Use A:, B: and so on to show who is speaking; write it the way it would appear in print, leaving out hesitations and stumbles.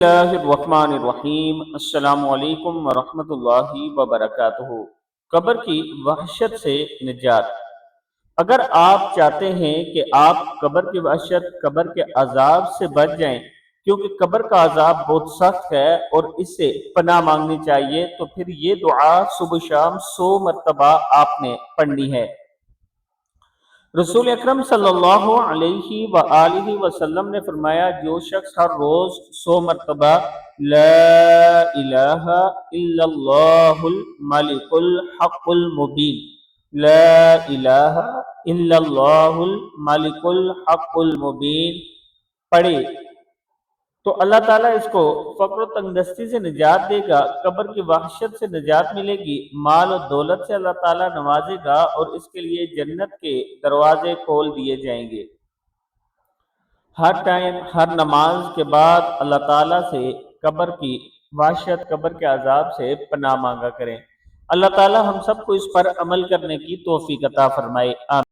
A: اللہ الرحمن الرحیم السلام علیکم ورحمۃ اللہ وبرکاتہ۔ قبر کی وحشت سے نجات۔ اگر آپ چاہتے ہیں کہ آپ قبر کی وحشت، قبر کے عذاب سے بچ جائیں، کیونکہ قبر کا عذاب بہت سخت ہے اور اس سے پناہ مانگنی چاہیے، تو پھر یہ دعا صبح شام 100 مرتبہ آپ نے پڑھنی ہے۔ رسول اکرم صلی اللہ علیہ وآلہ وسلم نے فرمایا، جو شخص ہر روز 100 مرتبہ لا الہ الا اللہ الملک الحق المبین، لا الہ الا اللہ الملک الحق المبین پڑھے تو اللہ تعالیٰ اس کو فقر و تنگدستی سے نجات دے گا، قبر کی وحشت سے نجات ملے گی، مال و دولت سے اللہ تعالیٰ نوازے گا اور اس کے لیے جنت کے دروازے کھول دیے جائیں گے۔ ہر ٹائم، ہر نماز کے بعد اللہ تعالیٰ سے قبر کی وحشت، قبر کے عذاب سے پناہ مانگا کریں۔ اللہ تعالیٰ ہم سب کو اس پر عمل کرنے کی توفیق عطا فرمائے۔ آمین۔